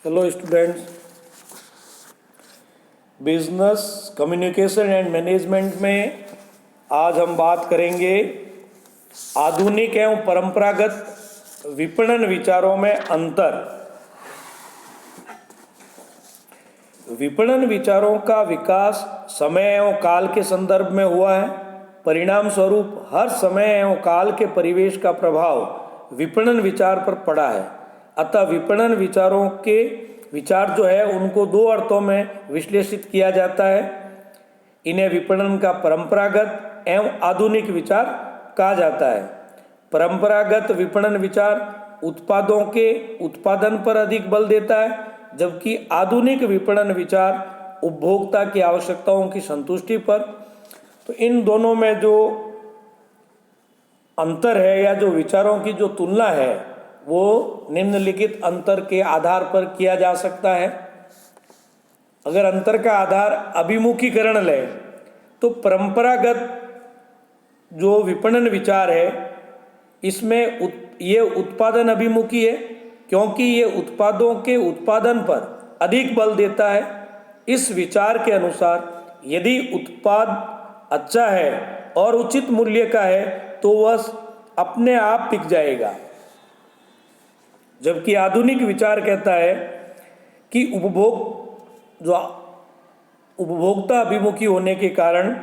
Hello students, business communication and management में आज हम बात करेंगे आधुनिक एवं परंपरागत विपणन विचारों में अंतर। विपणन विचारों का विकास समय एवं काल के संदर्भ में हुआ है। परिणाम स्वरूप हर समय एवं काल के परिवेश का प्रभाव विपणन विचार पर पड़ा है। अतः विपणन विचारों के विचार जो है उनको दो अर्थों में विश्लेषित किया जाता है। इन्हें विपणन का परंपरागत एवं आधुनिक विचार कहा जाता है। परंपरागत विपणन विचार उत्पादों के उत्पादन पर अधिक बल देता है, जबकि आधुनिक विपणन विचार उपभोक्ता की आवश्यकताओं की संतुष्टि पर। तो इन दोनों में जो अंतर है या जो विचारों की जो तुलना है वो निम्नलिखित अंतर के आधार पर किया जा सकता है। अगर अंतर का आधार अभिमुखीकरण लें तो परंपरागत जो विपणन विचार है इसमें ये उत्पादन अभिमुखी है, क्योंकि ये उत्पादों के उत्पादन पर अधिक बल देता है। इस विचार के अनुसार यदि उत्पाद अच्छा है और उचित मूल्य का है तो वह अपने आप बिक जाएगा, जबकि आधुनिक विचार कहता है कि उपभोक्ता अभिमुखी होने के कारण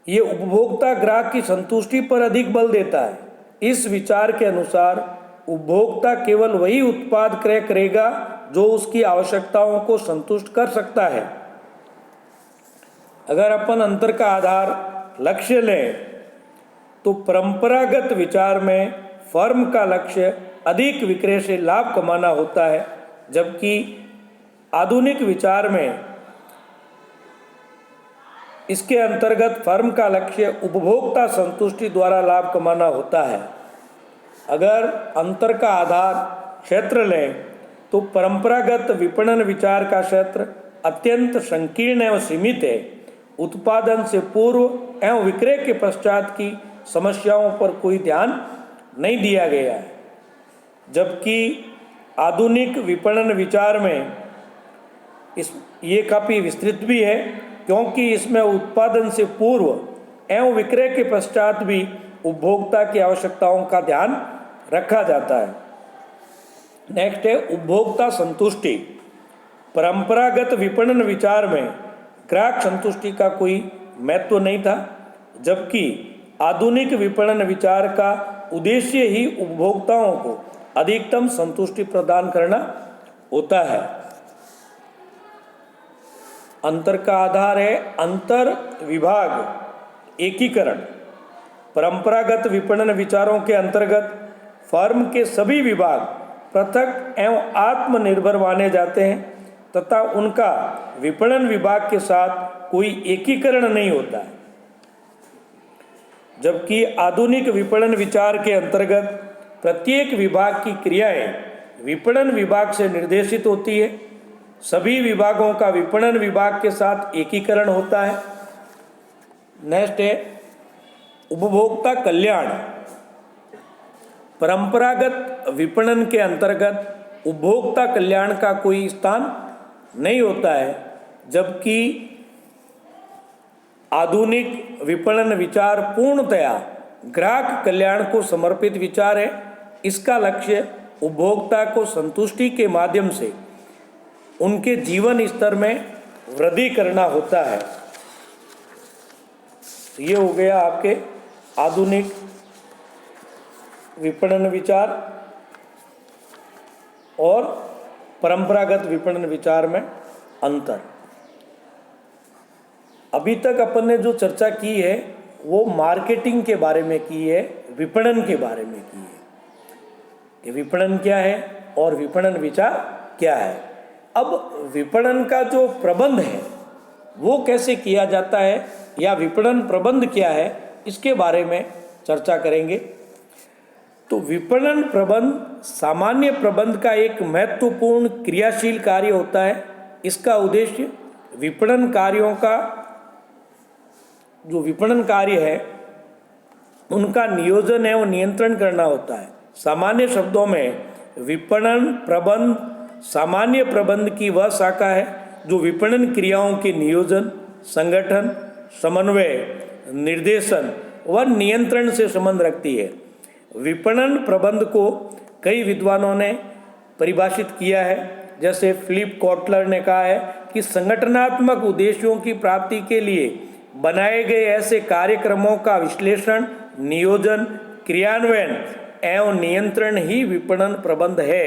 ये उपभोक्ता ग्राहक की संतुष्टि पर अधिक बल देता है। इस विचार के अनुसार उपभोक्ता केवल वही उत्पाद क्रय करेगा जो उसकी आवश्यकताओं को संतुष्ट कर सकता है। अगर अपन अंतर का आधार लक्ष्य लें तो परंपरागत विचार में फर्म का लक्ष्य अधिक विक्रय से लाभ कमाना होता है, जबकि आधुनिक विचार में इसके अंतर्गत फर्म का लक्ष्य उपभोक्ता संतुष्टि द्वारा लाभ कमाना होता है। अगर अंतर का आधार क्षेत्र लें तो परंपरागत विपणन विचार का क्षेत्र अत्यंत संकीर्ण एवं सीमित है। उत्पादन से पूर्व एवं विक्रय के पश्चात की समस्याओं पर कोई ध्यान नहीं दिया गया है, जबकि आधुनिक विपणन विचार में ये काफ़ी विस्तृत भी है, क्योंकि इसमें उत्पादन से पूर्व एवं विक्रय के पश्चात भी उपभोक्ता की आवश्यकताओं का ध्यान रखा जाता है। नेक्स्ट है उपभोक्ता संतुष्टि। परंपरागत विपणन विचार में ग्राहक संतुष्टि का कोई महत्व नहीं था, जबकि आधुनिक विपणन विचार का उद्देश्य ही उपभोक्ताओं को अधिकतम संतुष्टि प्रदान करना होता है। अंतर का आधार है अंतर विभाग एकीकरण। परंपरागत विपणन विचारों के अंतर्गत फर्म के सभी विभाग पृथक एवं आत्मनिर्भर माने जाते हैं तथा उनका विपणन विभाग के साथ कोई एकीकरण नहीं होता है, जबकि आधुनिक विपणन विचार के अंतर्गत प्रत्येक विभाग की क्रियाएं विपणन विभाग से निर्देशित होती है। सभी विभागों का विपणन विभाग के साथ एकीकरण होता है। नेक्स्ट है उपभोक्ता कल्याण। परंपरागत विपणन के अंतर्गत उपभोक्ता कल्याण का कोई स्थान नहीं होता है, जबकि आधुनिक विपणन विचार पूर्णतया ग्राहक कल्याण को समर्पित विचार है। इसका लक्ष्य उपभोक्ता को संतुष्टि के माध्यम से उनके जीवन स्तर में वृद्धि करना होता है। ये हो गया आपके आधुनिक विपणन विचार और परंपरागत विपणन विचार में अंतर। अभी तक अपन ने जो चर्चा की है वो मार्केटिंग के बारे में की है, विपणन के बारे में की है कि विपणन क्या है और विपणन विचार क्या है। अब विपणन का जो प्रबंध है वो कैसे किया जाता है या विपणन प्रबंध क्या है, इसके बारे में चर्चा करेंगे। तो विपणन प्रबंध सामान्य प्रबंध का एक महत्वपूर्ण क्रियाशील कार्य होता है। इसका उद्देश्य विपणन कार्यों का जो विपणन कार्य है उनका नियोजन एवं नियंत्रण करना होता है। सामान्य शब्दों में विपणन प्रबंध सामान्य प्रबंध की वह शाखा है जो विपणन क्रियाओं के नियोजन, संगठन, समन्वय, निर्देशन व नियंत्रण से संबंध रखती है। विपणन प्रबंध को कई विद्वानों ने परिभाषित किया है। जैसे फिलिप कॉटलर ने कहा है कि संगठनात्मक उद्देश्यों की प्राप्ति के लिए बनाए गए ऐसे कार्यक्रमों का विश्लेषण, नियोजन, क्रियान्वयन एवं नियंत्रण ही विपणन प्रबंध है।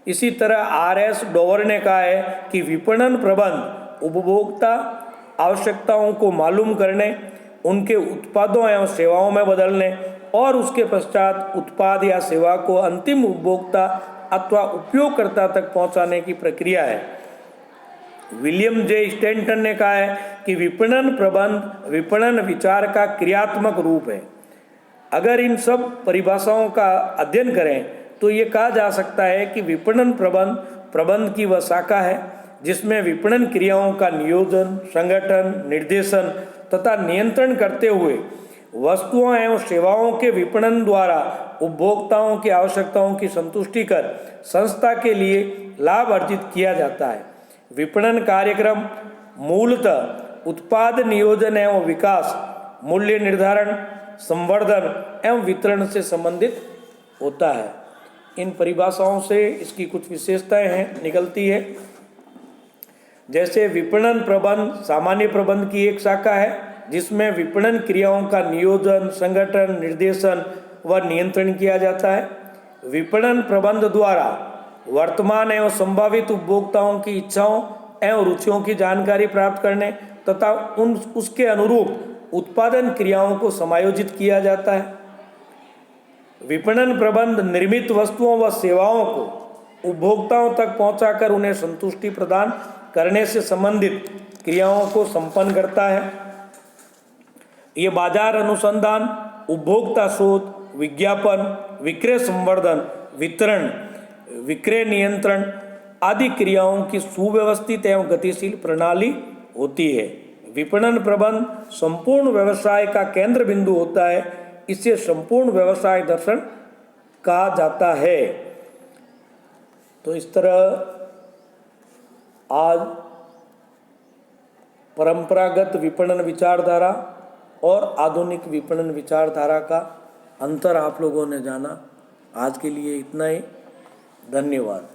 इसी तरह आर.एस. डोवर ने कहा है कि विपणन प्रबंध उपभोक्ता आवश्यकताओं को मालूम करने, उनके उत्पादों एवं सेवाओं में बदलने और उसके पश्चात उत्पाद या सेवा को अंतिम उपभोक्ता अथवा उपयोगकर्ता तक पहुंचाने की प्रक्रिया है। विलियम जे स्टैंटन ने कहा है कि विपणन प्रबंध विपणन विचार का क्रियात्मक रूप है। अगर इन सब परिभाषाओं का अध्ययन करें तो ये कहा जा सकता है कि विपणन प्रबंध प्रबंध की वह शाखा है जिसमें विपणन क्रियाओं का नियोजन, संगठन, निर्देशन तथा नियंत्रण करते हुए वस्तुओं एवं सेवाओं के विपणन द्वारा उपभोक्ताओं की आवश्यकताओं की संतुष्टि कर संस्था के लिए लाभ अर्जित किया जाता है। विपणन कार्यक्रम मूलतः उत्पाद नियोजन एवं विकास, मूल्य निर्धारण, संवर्धन एवं वितरण से संबंधित होता है। इन परिभाषाओं से इसकी कुछ विशेषताएं निकलती है। जैसे विपणन प्रबंध सामान्य प्रबंध की एक शाखा है जिसमें विपणन क्रियाओं का नियोजन, संगठन, निर्देशन व नियंत्रण किया जाता है। विपणन प्रबंध द्वारा वर्तमान एवं संभावित उपभोक्ताओं की इच्छाओं एवं रुचियों की जानकारी प्राप्त करने तथा उसके अनुरूप उत्पादन क्रियाओं को समायोजित किया जाता है। विपणन प्रबंध निर्मित वस्तुओं व सेवाओं को उपभोक्ताओं तक पहुंचाकर उन्हें संतुष्टि प्रदान करने से संबंधित क्रियाओं को संपन्न करता है। ये बाजार अनुसंधान, उपभोक्ता शोध, विज्ञापन, विक्रय संवर्धन, वितरण, विक्रय नियंत्रण आदि क्रियाओं की सुव्यवस्थित एवं गतिशील प्रणाली होती है। विपणन प्रबंध संपूर्ण व्यवसाय का केंद्र बिंदु होता है। इसे संपूर्ण व्यवसाय दर्शन कहा जाता है। तो इस तरह आज परंपरागत विपणन विचारधारा और आधुनिक विपणन विचारधारा का अंतर आप लोगों ने जाना। आज के लिए इतना ही। धन्यवाद।